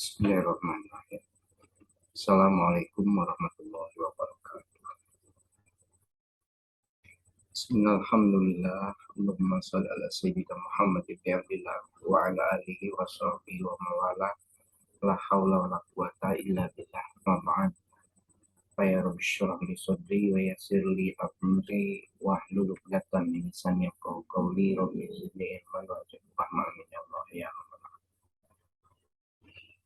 Bismillahirrahmanirrahim. Assalamualaikum warahmatullahi wabarakatuh. Bismillahirrahmanirrahim. Allahumma shalli ala sayyidina Muhammad ibn Abdillah wa ala alihi wa sahbihi wa mawala. La haula wa la quwata illa billah. Ma ba'd. Fa ya rabbi shrah li sadri wa yassir li amri wa hlul 'uqdatam min lisani yafqahu qawli. Rabbi zidni ilman wa zidni fahman ya Allah ya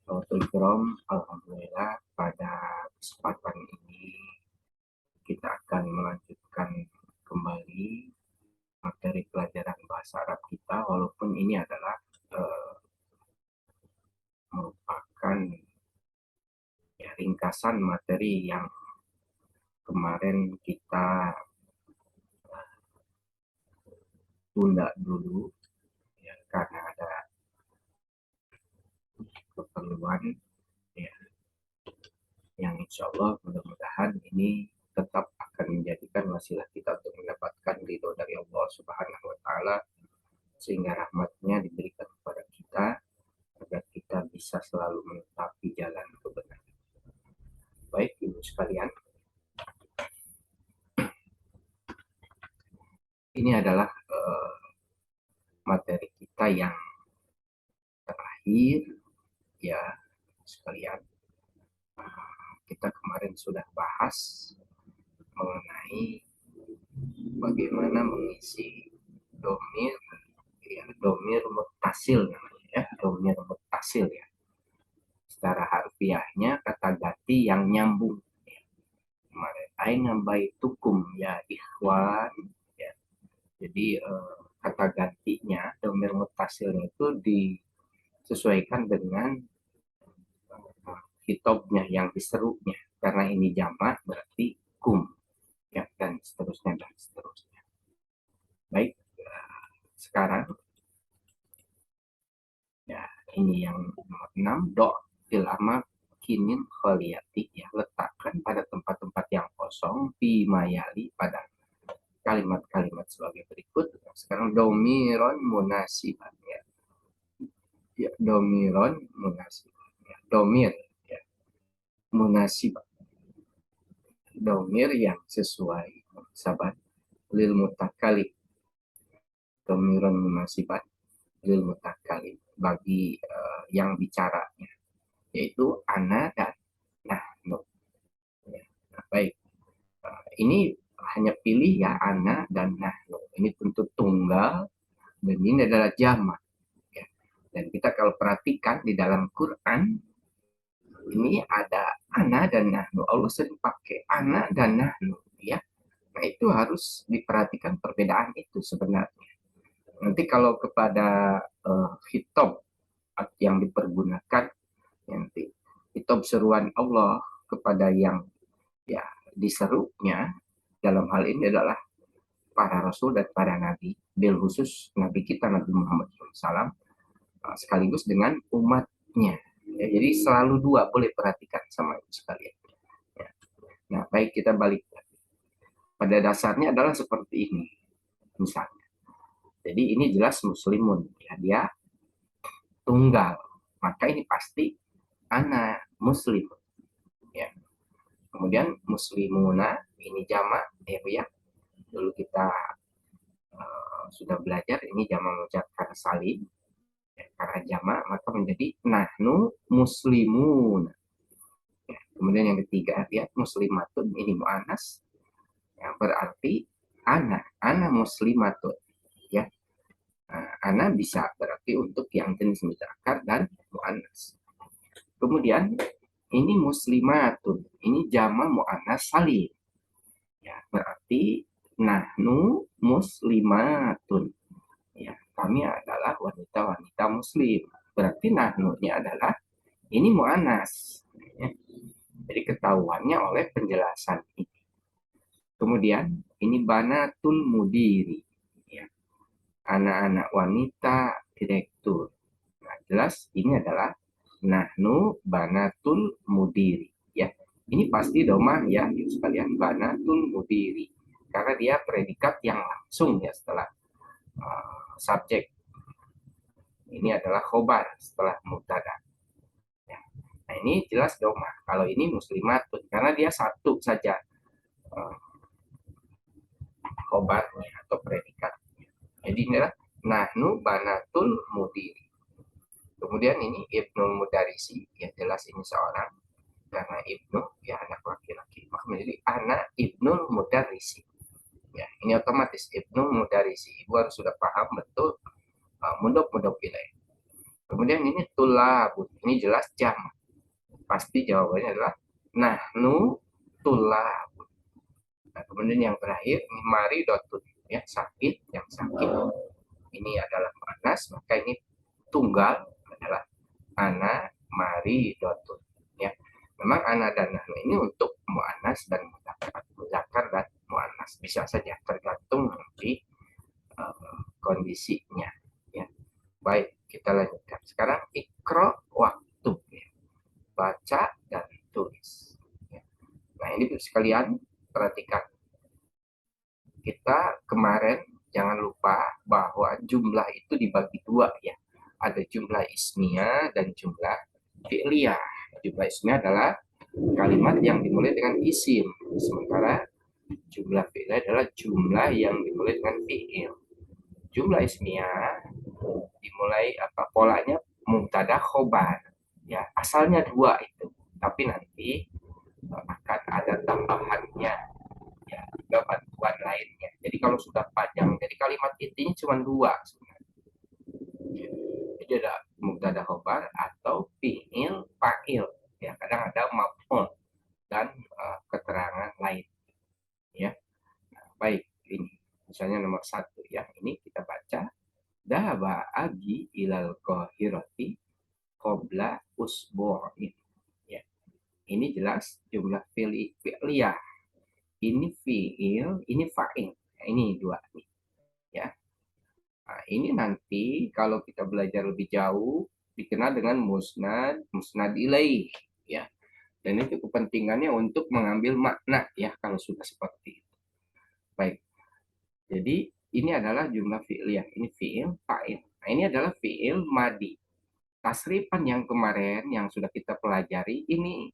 Alhamdulillah pada kesempatan ini kita akan melanjutkan kembali materi pelajaran bahasa Arab kita, walaupun ini adalah merupakan ringkasan materi yang kemarin kita tunda dulu ya, karena ada keperluan ya, yang insya Allah mudah-mudahan ini tetap akan menjadikan wasilah kita untuk mendapatkan ridho dari Allah Subhanahu wa Ta'ala, sehingga rahmatnya diberikan kepada kita agar kita bisa selalu menetapi jalan kebenaran. Baik ibu sekalian, ini adalah materi kita yang terakhir ya sekalian. Kita kemarin sudah bahas mengenai bagaimana mengisi domir ya, domir mutasil namanya ya, domir mutasil ya. Secara harfiahnya kata ganti yang nyambung ya. Kemarin aina baitukum ya ikhwan ya. Jadi kata gantinya domir mutasilnya itu disesuaikan dengan hitobnya yang diserunya, karena ini jamak berarti kum ya, dan seterusnya dan seterusnya. Baik, sekarang ya ini yang nomor 6, do fil amakinin khaliyati ya, letakkan pada tempat-tempat yang kosong, bimayali pada kalimat-kalimat sebagai berikut. Sekarang domiron munasiban ya, ya domiron munasiban ya, domir ya, munasiban, domir yang sesuai sahabat lil mutakalim, domiron munasiban lil mutakalim bagi yang bicaranya, yaitu ana dan nahnu ya. Nah, baik, ini hanya pilih ya ana dan nahnu, ini tentu tunggal dan ini adalah jamak ya. Dan kita kalau perhatikan di dalam Quran ini ada ana dan nahnu, Allah sering pakai ana dan nahnu ya. Nah itu harus diperhatikan perbedaan itu sebenarnya. Nanti kalau kepada hitob yang dipergunakan, nanti hitob seruan Allah kepada yang ya diserunya dalam hal ini adalah para rasul dan para nabi, bil khusus nabi kita Nabi Muhammad SAW, sekaligus dengan umatnya ya, jadi selalu dua, boleh perhatikan sama itu sekalian ya. Nah baik, kita balik pada dasarnya adalah seperti ini misalnya. Jadi ini jelas muslimun ya, dia tunggal, maka ini pasti ana muslim ya. Kemudian muslimuna ini jamak ya, dulu kita sudah belajar ini jamak mengucapkan salim ya, karena jamak maka menjadi nahnu muslimun ya. Kemudian yang ketiga ya, muslimatun ini mu'anas ya, berarti ana muslimatun ya. Ana bisa berarti untuk yang jenis mudzakkar dan mu'anas. Kemudian ini muslimatun, ini jama mu'anas salim ya, berarti nahnu muslimatun ya, kami adalah wanita-wanita muslim, berarti nahnunya adalah ini mu'anas ya. Jadi ketahuannya oleh penjelasan ini. Kemudian ini banatul mudiri ya, anak-anak wanita direktur. Nah, jelas ini adalah nahnu banatul mudiri ya. Ini pasti domah ya sekalian, banatul mudiri, karena dia predikat yang langsung ya setelah subjek. Ini adalah khobar setelah mubtada ya. ini jelas domah. Kalau ini muslimatun karena dia satu saja uh, khobarnya atau predikatnya. Jadi ini adalah nahnu banatul mudiri. Kemudian ini ibnul mudarisi, ya jelas ini seorang karena ibnu ya anak laki-laki. Maka menjadi anak ibnul mudarisi. Ya, ini otomatis ibnul mudarisi. Ibu harus sudah paham betul mudhof ilaih. Kemudian ini tulabun. Ini jelas jam. Pasti jawabannya adalah nahnu tulabun. Nah, kemudian yang terakhir ini maridotun, ya sakit, yang sakit. Ini adalah muannas, maka ini tunggal adalah ana maridotun. Ya, memang ana dan nahnu ini untuk muannas dan muzakkar dan muannas bisa saja tergantung dari kondisinya. Ya, baik kita lanjutkan. Sekarang ikro waktu, ya. Baca dan tulis. Ya. Nah ini sekalian perhatikan. Kita kemarin jangan lupa bahwa jumlah itu dibagi dua ya. Ada jumlah ismiyah dan jumlah fi'liyah. Jumlah ismiyah adalah kalimat yang dimulai dengan isim. Sementara jumlah fi'liyah adalah jumlah yang dimulai dengan fi'il. Jumlah ismiyah dimulai polanya mubtada khobar. Ya, asalnya dua itu. Tapi nanti akan ada tambahannya ya juga bantuan lainnya. Jadi kalau sudah panjang, jadi kalimat intinya cuma dua sebenarnya. Jadi ada mubtada khobar atau fi'il fa'il. Ya, kadang ada maf'ul dan keterangan lain. Ya, nah, baik ini misalnya nomor 1 yang ini kita baca dahaba abi ilal qahirati qabla usbu'in. Ya, ini jelas jumlah fi'liyah. Ini fi'il, ini fa'il. Nah, ini dua nih. Ya. Nah, ini nanti kalau kita belajar lebih jauh dikenal dengan musnad ilaih, ya. Dan itu kepentingannya untuk mengambil makna ya kalau sudah seperti itu. Baik. Jadi ini adalah jumlah fi'liyah, ini fi'il, fa'il. Nah, ini adalah fi'il madi. Tasrifan yang kemarin yang sudah kita pelajari ini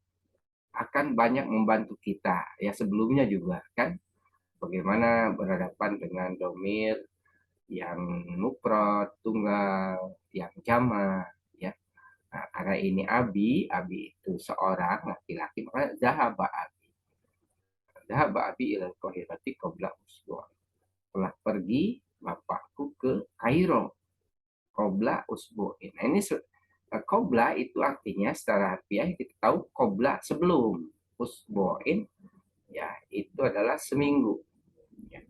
akan banyak membantu kita ya sebelumnya juga kan bagaimana berhadapan dengan domir yang mufrad tunggal yang jama ya. Nah, karena ini abi itu seorang laki-laki maka zahaba abi ila qahirati qabla usbu'. Telah pergi bapakku ke Kairo qabla usbu'in. Nah, ini qobla itu artinya secara harfiah kita tahu qobla sebelum, usbu'in ya itu adalah seminggu. Ya.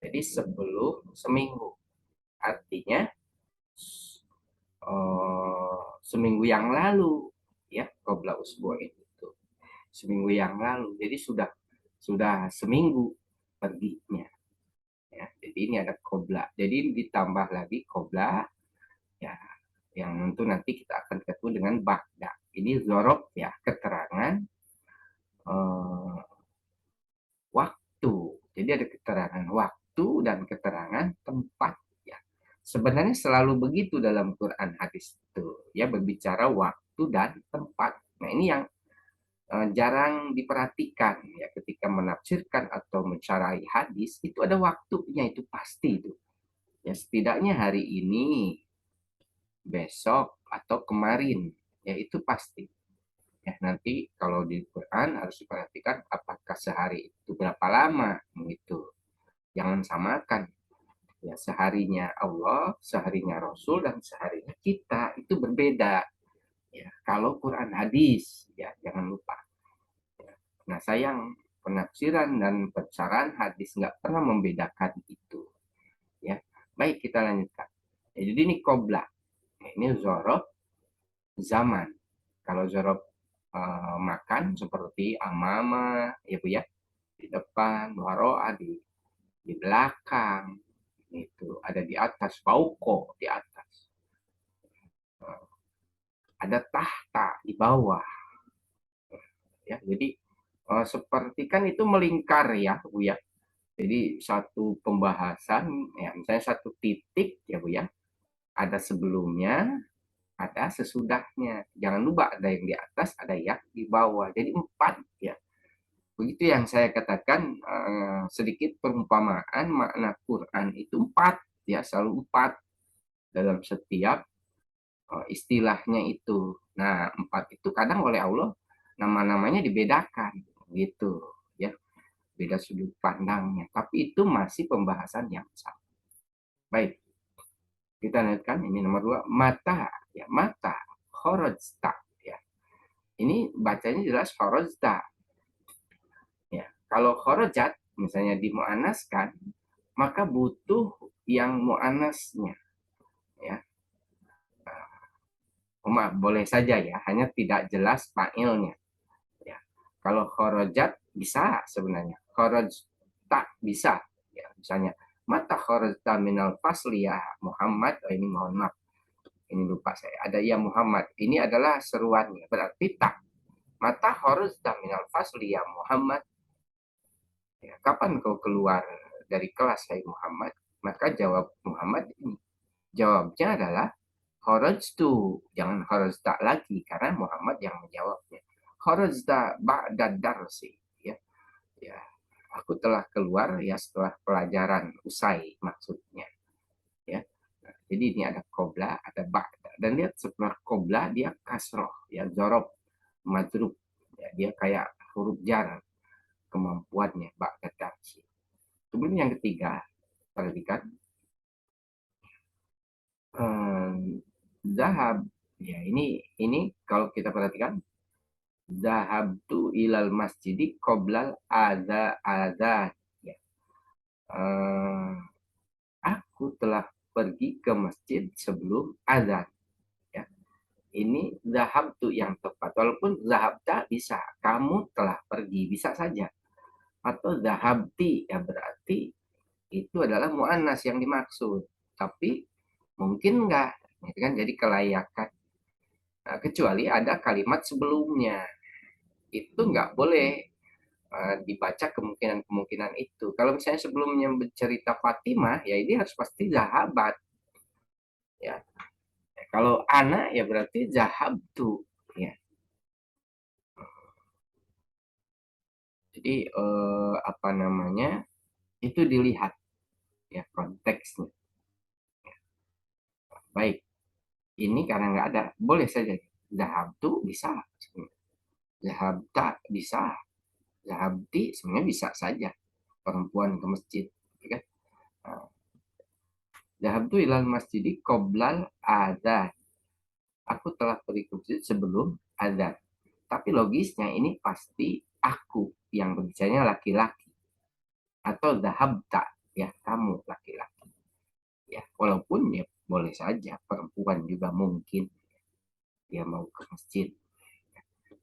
Jadi sebelum seminggu artinya seminggu yang lalu ya qobla usbu'in itu seminggu yang lalu. Jadi sudah seminggu perginya. Ya, jadi ini ada qobla. Jadi ditambah lagi qobla ya yang tentu nanti kita akan ketemu dengan ba'da. Ini zorof ya, keterangan waktu. Jadi ada keterangan waktu dan keterangan tempat ya. Sebenarnya selalu begitu dalam Quran hadis itu ya berbicara waktu dan tempat. Nah ini yang jarang diperhatikan ya ketika menafsirkan atau mencarai hadis itu ada waktunya itu pasti itu. Ya setidaknya hari ini, besok atau kemarin ya itu pasti. Ya, nanti kalau di Quran harus diperhatikan apakah sehari itu berapa lama gitu. Jangan samakan ya seharinya Allah, seharinya Rasul dan seharinya kita itu berbeda. Ya, kalau Quran hadis ya jangan lupa. Ya. Nah, sayang penafsiran dan pencerahan hadis nggak pernah membedakan itu. Ya, baik kita lanjutkan. Ya, jadi ini qobla. Ini zorof zaman. Kalau zorof makan seperti amama ya Bu ya di depan waroa di belakang itu ada di atas fauko di atas ada tahta di bawah ya jadi seperti kan itu melingkar ya Bu ya jadi satu pembahasan ya misalnya satu titik ya Bu ya ada sebelumnya ada sesudahnya. Jangan lupa ada yang di atas, ada yang di bawah. Jadi 4 ya. Begitu yang saya katakan, sedikit perumpamaan makna Quran itu 4 ya, selalu 4 dalam setiap istilahnya itu. Nah, 4 itu kadang oleh Allah nama-namanya dibedakan gitu ya, beda sudut pandangnya. Tapi itu masih pembahasan yang sama. Baik, kita lanjutkan ini nomor 2, mata ya, mata kharajta ya. Ini bacanya jelas kharajta. Ya, kalau kharajat misalnya dimuannaskan, maka butuh yang muannasnya ya. Boleh saja ya, hanya tidak jelas fa'ilnya. Ya. Kalau kharajat bisa sebenarnya. Kharaj tak bisa. Ya, misalnya mata kharajta minal fasli ya Muhammad. Oh, ini mohon maaf. Ini lupa saya. Ada ya Muhammad. Ini adalah seruannya. Berarti tak. Mata kharajta minal fasli ya Muhammad. Ya, kapan kau keluar dari kelas hai Muhammad? Maka jawab Muhammad ini. Jawabnya adalah kharajtu. Jangan kharajta lagi karena Muhammad yang menjawabnya. Kharajta ba'da darsi. Ya, ya. Aku telah keluar ya setelah pelajaran usai maksudnya. Ya. Nah, jadi ini ada qobla, ada ba'da. Dan lihat setelah qobla dia kasroh, ya zorob, madrub. Ya, dia kayak huruf jar kemampuannya ba'da darsi. Kemudian yang ketiga, perhatikan zahab. Ya, ini kalau kita perhatikan zahabtu ilal masjidi qoblal ada. Ya. Eh, aku telah pergi ke masjid sebelum azan. Ya. Ini zahabtu yang tepat. Walaupun zahabta bisa, kamu telah pergi, bisa saja. Atau zahabti, ya berarti itu adalah mu'annas yang dimaksud. Tapi mungkin enggak. Gitu kan? Jadi kelayakan. Nah, kecuali ada kalimat sebelumnya. Itu enggak boleh dibaca kemungkinan-kemungkinan itu. Kalau misalnya sebelumnya bercerita Fatimah, ya ini harus pasti zahabat. Ya. Kalau anak ya berarti zahabtu. Ya. Jadi apa namanya itu dilihat ya konteksnya. Baik, ini karena nggak ada, boleh saja zahabtu bisa, zahabta bisa, zahabti sebenarnya bisa saja perempuan ke masjid, ya kan? Nah, zahabtu ilal masjidi qoblal adzan. Aku telah pergi ke masjid sebelum adzan. Tapi logisnya ini pasti aku yang berbicaranya laki-laki atau zahabta ya kamu laki-laki. Ya, walaupun ya boleh saja perempuan juga mungkin dia mau ke masjid.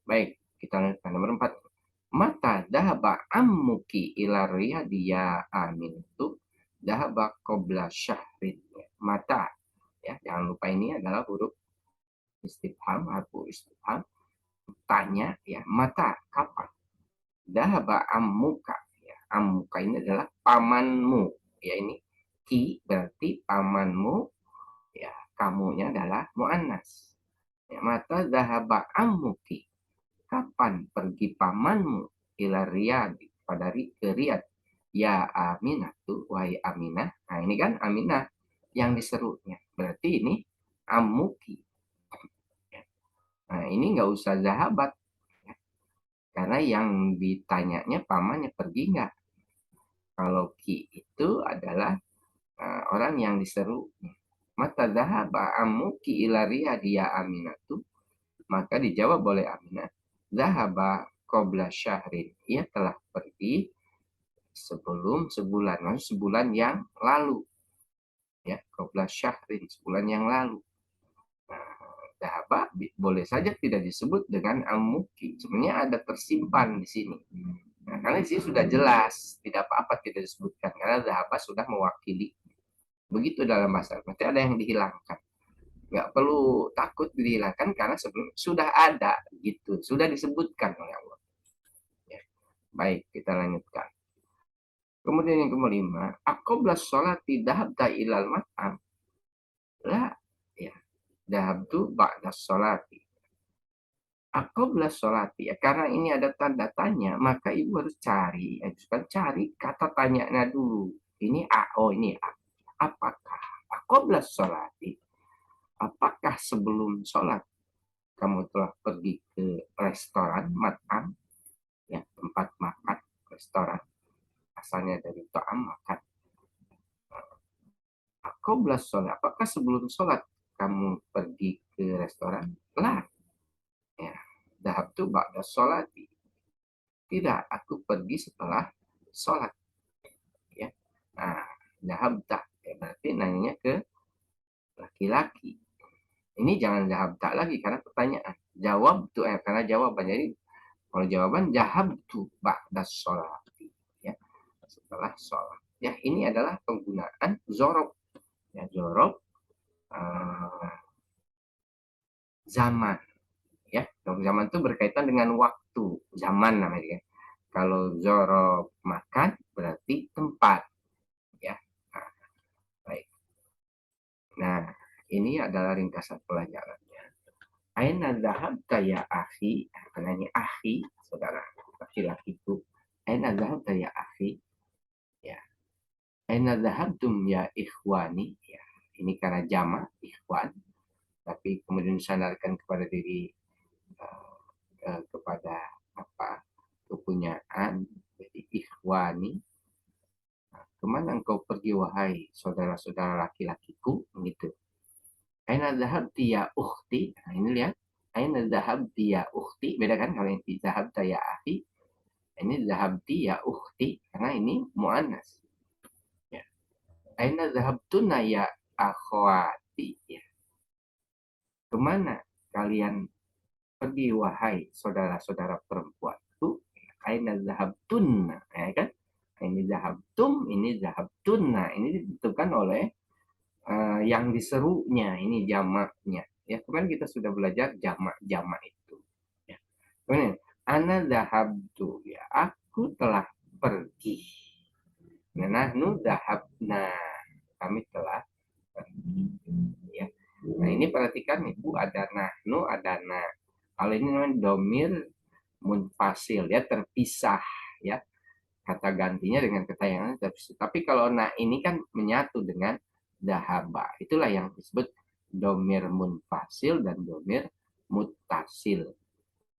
Baik, kita lanjutkan nomor 4. Mata dahaba ammuki ila riyadiya amin itu dahaba qabla syahrin. Mata ya, jangan lupa ini adalah huruf istifham, harfu istifham, tanya ya, mata kapan? Dahaba ammuka ya, ammuka ini adalah pamanmu. Ya ini ki berarti pamanmu, ya kamunya adalah muannas. Ya, mata dahaba ammuki, kapan pergi pamanmu ila Riyad pada ke Riyad ya Aminah tuh wahai Aminah. Nah ini kan Aminah yang diserunya berarti ini amuki. Nah ini nggak usah zahabat ya. Karena yang ditanyanya pamannya pergi nggak. Kalau ki itu adalah orang yang diseru. Mata zahaba amuki ila Riyad ya Aminah tuh, maka dijawab oleh Aminah, zahaba qabla syahrin. Ia telah pergi sebelum sebulan, maksud sebulan yang lalu. Ya, qabla syahrin, sebulan yang lalu. Zahaba boleh saja tidak disebut dengan amuki. Sebenarnya ada tersimpan di sini. Nah, karena di sini sudah jelas, tidak apa-apa tidak disebutkan karena zahaba sudah mewakili. Begitu dalam bahasa. Berarti ada yang dihilangkan. Nggak perlu takut dihilangkan karena sebelum sudah ada gitu, sudah disebutkan oleh Allah. Ya. Baik, kita lanjutkan. Kemudian yang kelima, aqoblas sholat tidak habda ilal mat'am. Lah, ya. Dhahabtu ba'da sholati. Aqobla sholati. Ya, karena ini ada tanda tanya, maka ibu harus cari. Cari kata tanyanya dulu. Ini A. Oh, ini A. Apakah aqobla sholati? Apakah sebelum sholat kamu telah pergi ke restoran, makan, ya, tempat makan, restoran, asalnya dari to'am, makan. Qabla sholat, apakah sebelum sholat kamu pergi ke restoran? Lah, ya, dahab tu ba'da sholat. Tidak, aku pergi setelah sholat. Ya. Nah, dahab tak, ya, berarti nanya ke laki-laki. Ini jangan dahab tak lagi karena pertanyaan. Jawab tuh, karena jawaban. Jadi kalau jawaban dahab tu ba'da sholat. Ya, setelah sholat. Ya, ini adalah penggunaan zorob. Ya, zorob zaman. Ya, zaman itu berkaitan dengan waktu, zaman namanya. Kalau zorob makan berarti tempat. Ya, nah, baik. Nah, ini adalah ringkasan pelajarannya. Aina dhahabta ya akhi? Karena ini akhi, saudara laki-laki itu. Aina dhahabta ya akhi? Ya. Aina dhahabtum ya ikhwani? Ya. Ini karena jama, ikhwan. Tapi kemudian disandarkan kepada diri, kepada apa, kepunyaan, jadi ikhwani. Nah, kemana engkau pergi wahai saudara-saudara laki-lakiku, gitu. Aina dhahabti ya ukhti? Nah, ini lihat, aina dhahabti ya ukhti, beda kan kalau ini dhahabta ya akhi, ini dhahabti ya ukhti karena ini muannas, ya. Aina dhahabtuna ya akhwati, ya. Kemana kalian pergi wahai saudara-saudara perempuanku? Aina dhahabtunna, ya kan? Ini dhahabtum, ini dhahabtunna. Ini ditentukan oleh yang diserunya, ini jamaknya. Ya, kemarin kita sudah belajar jamak-jamak itu. Ya. Kemudian, ana dhahabtu, ya, aku telah pergi. Nah, nahnu dhahabna, kami telah pergi. Ya. Nah, ini perhatikan Ibu, ada nahnu, ada na. Kalau ini namanya domir munfasil, ya, terpisah, ya. Kata gantinya dengan kata yang lain terpisah. Tapi kalau na ini kan menyatu dengan dahaba. Itulah yang disebut domir munfasil dan domir mutasil.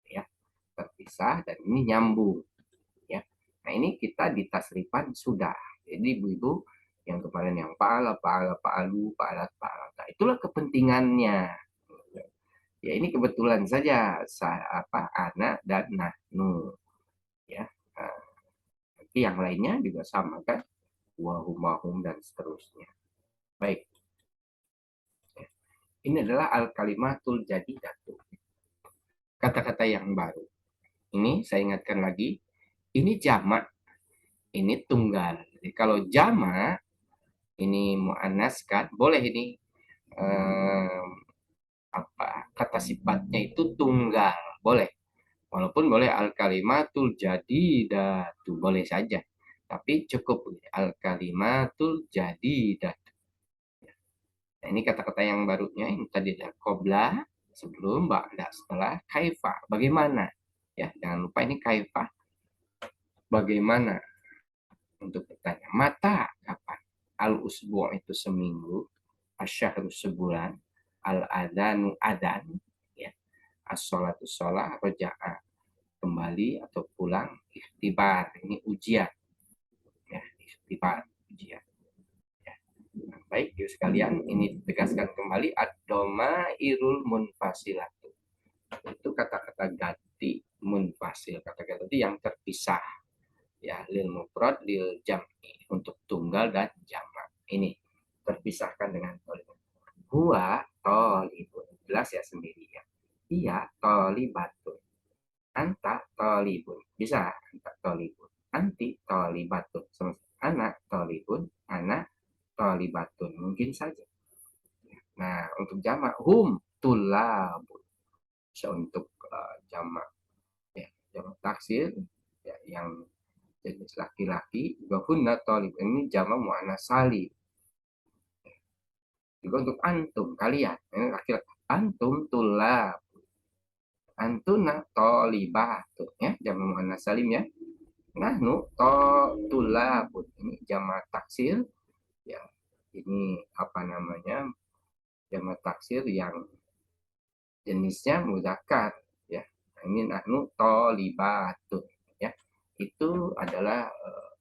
Ya, terpisah dan ini nyambung. Ya. Nah, ini kita di tasrifan sudah. Jadi ibu-ibu yang kemarin yang pa'ala, pa'ala, pa'alu, pa'alat, pa'alat. Nah, itulah kepentingannya. Ya, ini kebetulan saja apa ana dan nahnu. Ya. Nah, nanti yang lainnya juga sama kan? Wahum dan seterusnya. Baik. Ini adalah al-kalimatul jadidatu. Kata-kata yang baru. Ini saya ingatkan lagi, ini jamak, ini tunggal. Jadi kalau jamak, ini mu'annas kan, boleh ini eh, apa kata sifatnya itu tunggal, boleh. Walaupun boleh al-kalimatul jadidatu, boleh saja. Tapi cukup al-kalimatul jadidatu. Nah, ini kata-kata yang barunya, ini tadi ada qobla, sebelum, ba'da, setelah, kaifa, bagaimana. Ya, jangan lupa ini kaifa, bagaimana, untuk bertanya. Mata, kapan? Al-usbu' itu seminggu, asyahru sebulan, al-adanu adan, ya, as-sholatu sholah, roja'a, kembali atau pulang, ikhtibar, ini ujian. Ya, ikhtibar, ujian. Baik, yuk sekalian, ini ditegaskan kembali ad-doma irul munfasilatu. Itu kata-kata ganti munfasil, kata-kata ganti yang terpisah. Ya, lil mufrad, lil jam'i, untuk tunggal dan jamak. Ini terpisahkan dengan tolibun. Huwa tolibun, jelas ya sendiri ya. Iya tolibatun. Anta tolibun, bisa anta tolibun. Anti tolibatun, anak tolibun, anak talibatun, mungkin saja. Nah, untuk jamak hum tulabun. Bisa untuk jamak, ya, jamak taksir, ya, yang jenis laki-laki, juga hunna talib, ini jamak muannas salim. Juga untuk antum, kalian, ini laki-laki. Antum tulab. Antuna tolibah. Tuh, ya, jamak muannas salim ya. Nahnu tulabun. Ini jamak taksir. Ya, ini apa namanya? Jamak taksir yang jenisnya mudzakkar ya. Ini nahnu tolibatun ya. Itu adalah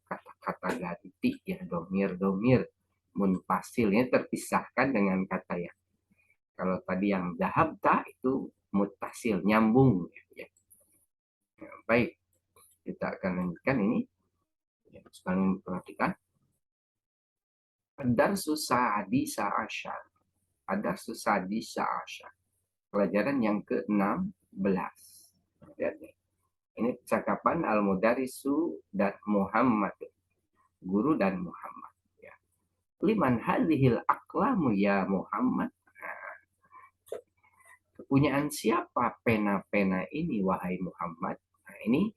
kata-kata ganti ya, domir munfasilnya terpisahkan dengan kata yang kalau tadi yang dahabta itu mutasil nyambung ya. Ya, baik, kita akan lanjutkan ini ya, sekalian perhatikan Ad-darsu sa'adisa asyar. Ad-darsu sa'adisa asyar. Pelajaran yang ke-16. Lihat nih. Ini percakapan Al-Mudarisu dan Muhammad. Guru dan Muhammad. Ya. Liman hadhil aklamu ya Muhammad. Nah, kepunyaan siapa pena-pena ini wahai Muhammad? Nah, ini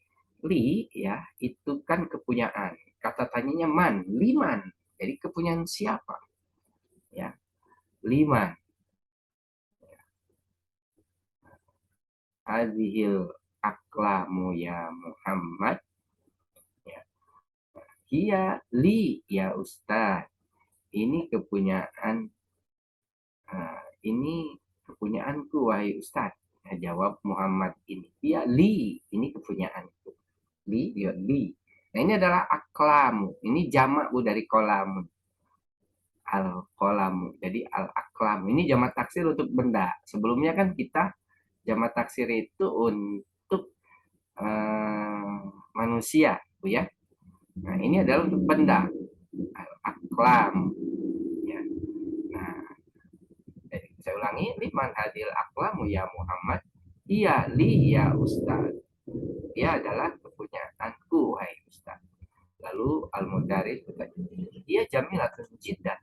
li ya, itu kan kepunyaan. Kata tanyanya man, liman. Jadi kepunyaan siapa? Ya, liman. Hadhil aklamu ya Muhammad. Ya. Hiya li ya Ustaz. Ini kepunyaan ini kepunyaanku wahai Ustaz. Nah, jawab Muhammad ini. Iya li, ini kepunyaanku. Li, ya li. Nah, ini adalah aklamu. Ini jamak bu dari kolamu. Al-kolamu. Jadi al-aklamu. Ini jamak taksir untuk benda. Sebelumnya kan kita jamak taksir itu untuk manusia, bu ya. Nah, ini adalah untuk benda. Al-aklam. Ya. Nah, saya ulangi, liman hadil aklamu ya Muhammad. Iya, li ya Ustaz. Dia adalah kepunyaanku, hai Ustaz. Lalu Al-Mudaris berkata, dia jamilatun jiddan.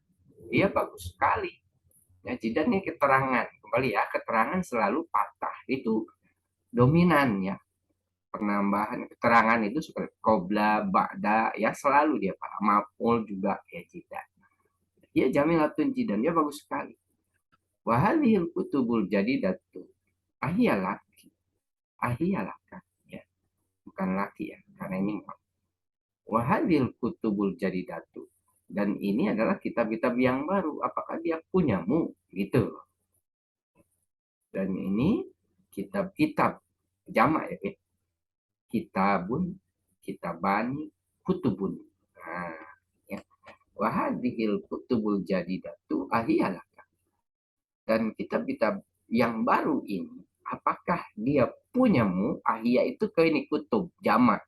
Dia bagus sekali. Ya, jiddan ini keterangan. Kembali ya, keterangan selalu patah. Itu dominan ya. Penambahan keterangan itu seperti qobla, ba'da, ya selalu dia pak. Maf'ul juga ya jiddan. Dia jamilatun jiddan. Dia bagus sekali. Wahadhil kutubul jadidatu. Ahia laki. Ahia laka. Ya. Bukan laki ya. Karena ini wahadhil kutubul jadidatu. Dan ini adalah kitab-kitab yang baru. Apakah dia punyamu? Gitu. Dan ini kitab-kitab. Jamak ya. Kitabun, kitabani, kutubun. Nah, ya. Wahadhil kutubul jadidatu ahia laka. Dan kitab-kitab yang baru ini, apakah dia punyamu? Ahia itu ke ini kutub, jamak.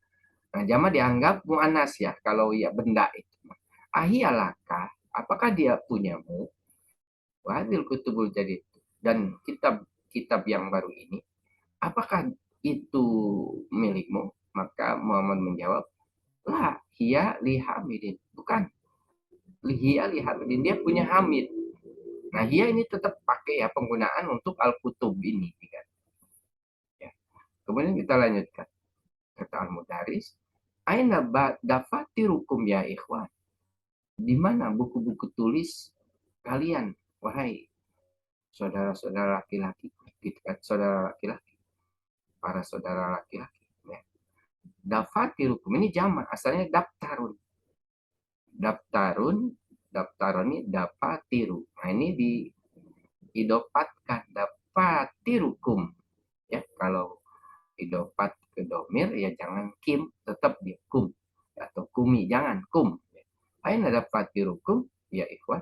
Nah, jamak dianggap mu'anas ya, kalau ya benda itu. Ahia laka, apakah dia punyamu? Wadil kutubul jadi. Dan kitab-kitab yang baru ini, apakah itu milikmu? Maka Muhammad menjawab, lah, hiya li hamidin. Bukan, hiya li hamidin. Dia punya hamid. Nah, hiya ini tetap pakai ya penggunaan untuk al-kutub ini. Ya. Kemudian kita lanjutkan. Kata al-mudaris, aina dafatirukum ya ikhwan. Di mana buku-buku tulis kalian, wahai saudara-saudara laki-laki, gitu kan, saudara laki-laki, para saudara laki-laki. Ya. Dafatirukum ini jamak, asalnya daftarun. Daftarun, daftarun ini dafatiru. Nah ini didopatkan dafatirukum. Ya, kalau idopat ke domir ya jangan kim, tetap dia kum atau kumi, jangan kum. Aina dafatirukum ya ikhwan.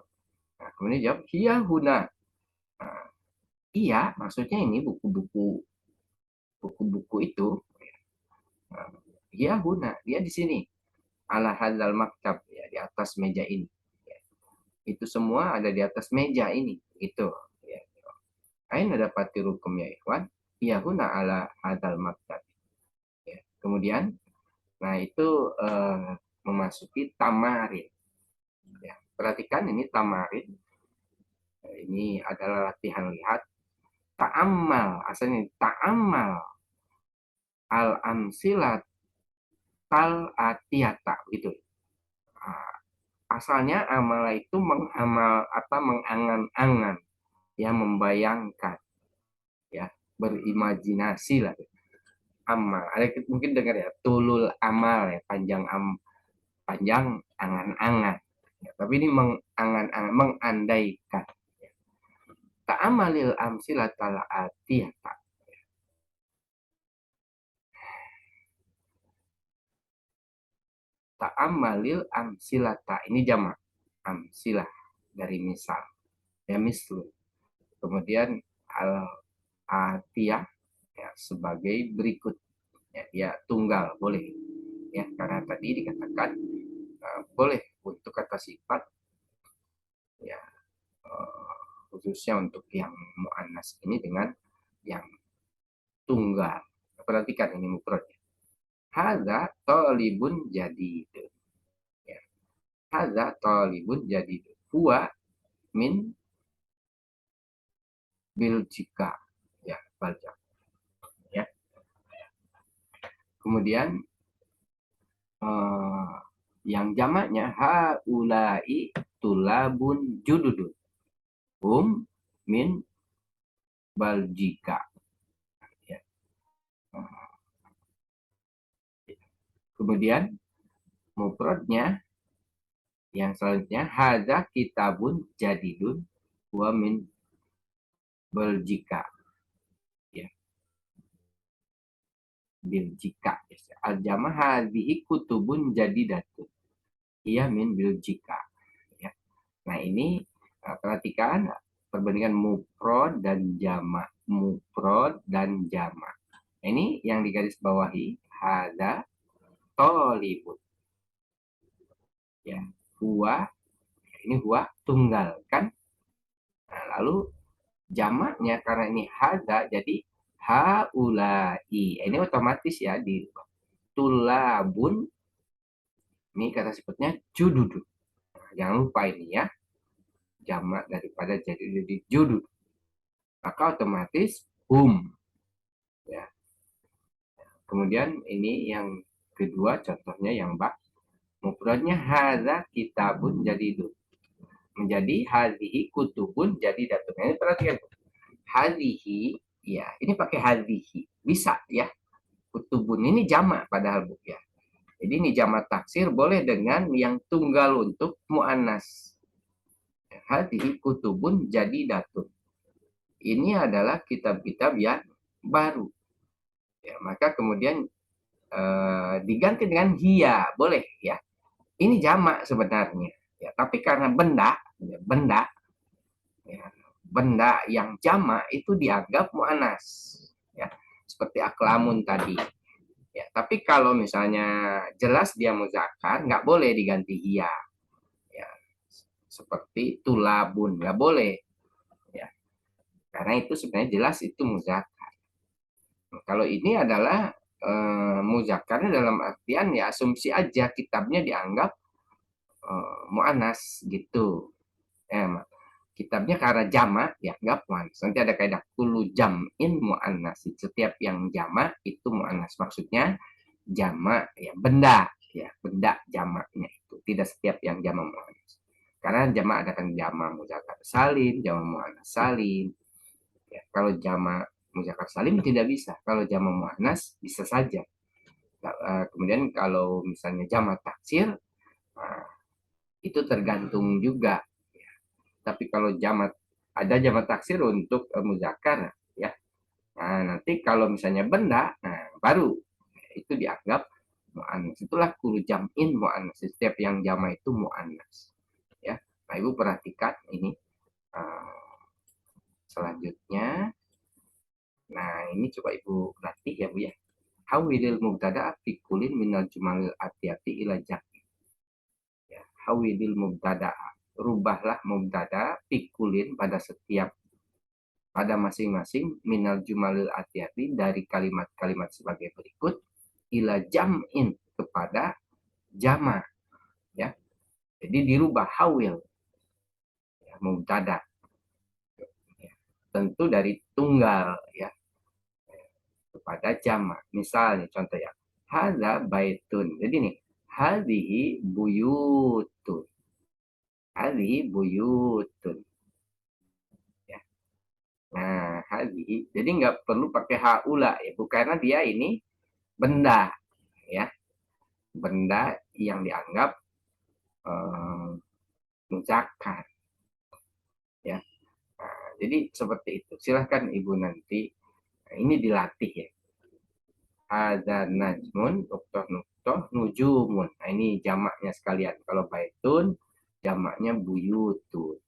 Nah, kemudian jawab hiya huna. Nah, iya, maksudnya ini buku-buku itu. Nah, hiya huna, dia di sini. Ala hadzal maktab ya, di atas meja ini. Ya. Itu semua ada di atas meja ini, gitu. Ya. Aina dafatirukum ya ikhwan. Hiya huna ala hadzal maktab. Ya. Kemudian, nah itu memasuki tamarin. Ya. Perhatikan ini tamarin. Ini adalah latihan lihat. Ta'ammal, asalnya ta'ammal al-amsilat atiyata gitu. Asalnya amala itu mengamal apa mengangan-angan ya membayangkan ya, berimajinasi lah. Amal, ada mungkin dengar ya, tulul amal ya, panjang angan-angan. Ya, tapi ini mengangan-angan, mengandaikan. Ya. Ta'amalil amsilatal atiyah. Ta'amalil amsilata. Ini jamak. Amsilah dari misal. Ya mislu. Kemudian al-atiyah ya, sebagai berikut. Ya, ya tunggal boleh. Ya, karena tadi dikatakan boleh untuk kata sifat ya khususnya untuk yang mu'annas ini dengan yang tunggal. Perhatikan ini mufradnya. Hadza talibun jadid. Ya. Hadza talibun jadid. Huwa min Biljika. Ya, baca. Ya. Kemudian eh, yang jamaknya haulai tulabun jududun. Hum min Baljika. Ya. Kemudian mufradnya yang selanjutnya hadza kitabun jadidun wa min Belgika. Ya, Belgika. Al-jama hadhihi kutubun jadidatun. Ia min Belgika. Ya. Nah, ini perhatikan perbandingan mufrad dan jama. Mufrad dan jama. Ini yang digaris bawahi hadza tolibun. Ya, huwa ini huwa tunggal kan. Nah, lalu jamaknya karena ini hadza jadi haulai. Ini otomatis ya di tulabun ini kata sifatnya jududu. Nah, jangan lupa ini ya jamak daripada jadi judud. Maka otomatis ya. Kemudian ini yang kedua contohnya yang bak mufradnya hadza kitabun jadidun menjadi hadhihi kutubun jadidatun. Ini perhatikan hadhihi ya ini pakai hadhihi bisa ya kutubun ini jamak padahal bu ya. Jadi ini jamak taksir boleh dengan yang tunggal untuk mu'annas. Hadhihi kutubun jadidatun. Ini adalah kitab-kitab yang baru. Ya, maka kemudian diganti dengan hiya, boleh ya. Ini jamak sebenarnya. Ya, tapi karena benda, ya, ya, benda yang jamak itu dianggap mu'anas. Ya, seperti aklamun tadi. Ya, tapi kalau misalnya jelas dia muzakkar, nggak boleh diganti hiya. Ya, seperti tulabun, nggak boleh. Ya, karena itu sebenarnya jelas itu muzakkar. Nah, kalau ini adalah muzakkarnya dalam artian ya asumsi aja kitabnya dianggap mu'anas gitu. Kitabnya karena jamak dianggap mu'anas. Nanti ada kaidah kulu jam'in mu'anas. Setiap yang jamak itu mu'anas. Maksudnya jamak ya benda ya benda jamaknya itu tidak setiap yang jamak mu'anas. Karena jamak ada kan jamak muzakkar salim, jamak mu'anas salim. Ya, kalau jamak muzakkar salim tidak bisa. Kalau jamak mu'anas bisa saja. Kemudian kalau misalnya jamak taksir itu tergantung juga. Tapi kalau jamak ada jamak taksir untuk muzakkar ya. Nah, nanti kalau misalnya benda, nah baru itu dianggap mu'annas. Itulah kulu jam'in mu'annas. Setiap yang jamak itu mu'annas. Ya. Nah, Ibu perhatikan ini selanjutnya. Nah, ini coba Ibu latih ya, Bu ya. Hawilil mubtada fi kulin minal jumalil atiyati ila jami. Ya, hawilil mubtada. Rubahlah mubtada fi kulin pada masing-masing minal jumalil atiyati dari kalimat-kalimat sebagai berikut ila jam'in kepada jama ya. Jadi dirubah hawil ya, mubtada ya. Tentu dari tunggal ya kepada jama. Misalnya contoh ya. Hadza baitun. Jadi nih, hadhihi buyutun. Hadhihi buyutun. Ya. Nah, hadhihi, jadi nggak perlu pakai haula ya, Bu, karena dia ini benda, ya, benda yang dianggap mengucapkan, ya. Nah, jadi seperti itu. Silahkan Ibu nanti, nah, ini dilatih ya. Ada najmun, nuktoh nuktoh, nujumun. Nah, ini jamaknya sekalian. Kalau baitun, jamaknya buyutun.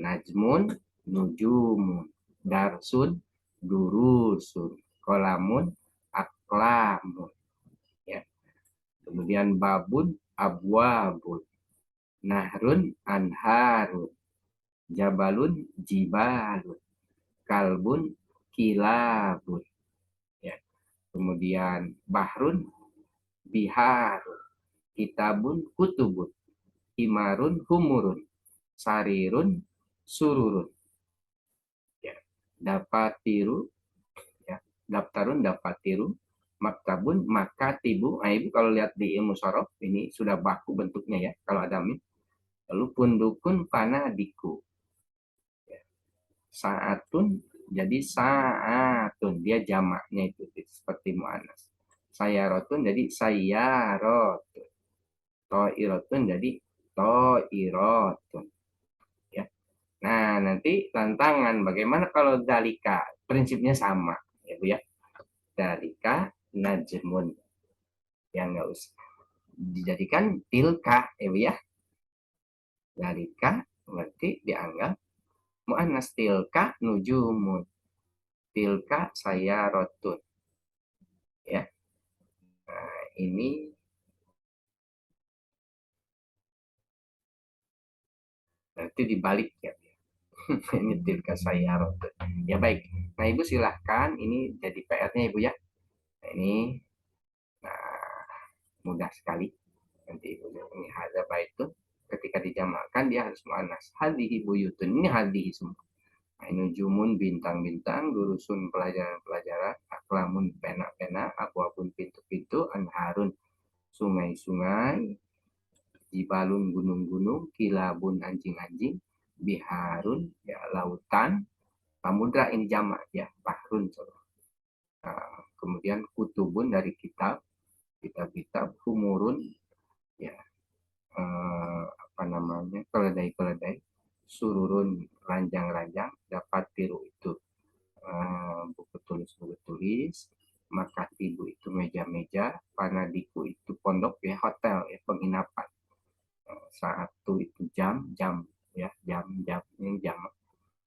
Najmun, nujumun. Darsun, durusun. Kolamun, aklamun. Ya. Kemudian babun, abwabun. Nahrun, anharun. Jabalun, jibalun. Kalbun, kilabun. Ya. Kemudian bahrun, biharun. Kitabun, kutubun. Himarun, humurun. Sarirun, sururun. Ya. Dapatiru, ya. Daftarun, dapatiru. Maktabun, makatibu. Nah, ibu kalau lihat di ilmu sorof, ini sudah baku bentuknya ya, kalau ada min. Lalu pundukun, panadiku. Ya. Saatun, jadi saatun. Dia jamaknya itu seperti mu'anas. Sayarotun, jadi sayarotun. To'irotun, jadi to'irotun. Ya. Nah, nanti tantangan bagaimana kalau dalika? Prinsipnya sama, ya Bu ya. Dalika najmun. Yang nggak usah dijadikan tilka, ya Bu ya. Dalika berarti dianggap mu'annas, tilka nujumun. Tilka saya rotun. Ya. Nah, ini berarti dibalik ya. Ini tilka saya rotun. Ya baik. Nah, Ibu silahkan. Ini jadi PR-nya Ibu ya. Nah, ini nah, mudah sekali. Nanti Ibu ini hadza baitun. Ketika dijamakkan dia harus mu'annas. Hadhihi buyutun. Ini hadhihi semua. Nah, ini jumun bintang-bintang, durusun pelajaran-pelajaran, aklamun pena-pena, abu-abun pintu-pintu, anharun sungai-sungai, jibalun gunung-gunung, kilabun anjing-anjing, biharun ya lautan, samudra ini jamak ya, bahrun. Nah, kemudian kutubun dari kitab-kitab, humurun ya, apa namanya, keledai-keledai, sururun ranjang-ranjang, dapat tiru itu buku tulis, makatibu itu meja-meja, panadiku itu pondok ya, hotel ya, penginapan. Satu itu jam ya, jam ini jam.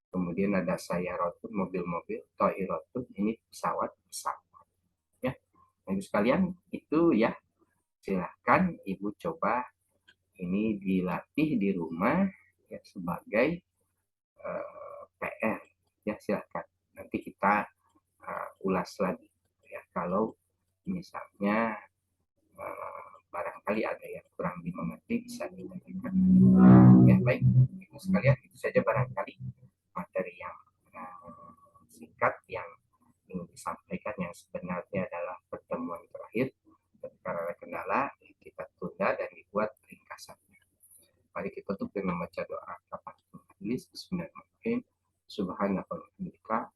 Kemudian ada sayarotun, mobil-mobil, toirotun, ini pesawat ya. Nah, ibu sekalian itu ya, silahkan ibu coba ini dilatih di rumah ya, sebagai PR ya, silahkan nanti kita ulas lagi ya, kalau misalnya barangkali ada yang kurang dimengerti bisa ditanyakan. Ya baik, itu sekalian, itu saja barangkali materi yang singkat yang ingin disampaikan, yang sebenarnya adalah pertemuan terakhir. Karena ada kendala kita tunda dan dibuat ringkasannya. Mari kita tutup dengan membaca doa kafaratul majelis. Bismillahirrahmanirrahim. Subhanallah,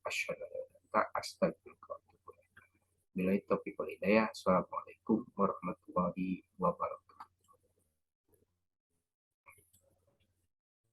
asyhadu an la ilaha illa anta, astaghfiruka wa atubu ilaik. Bila itu hidayah. Assalamualaikum.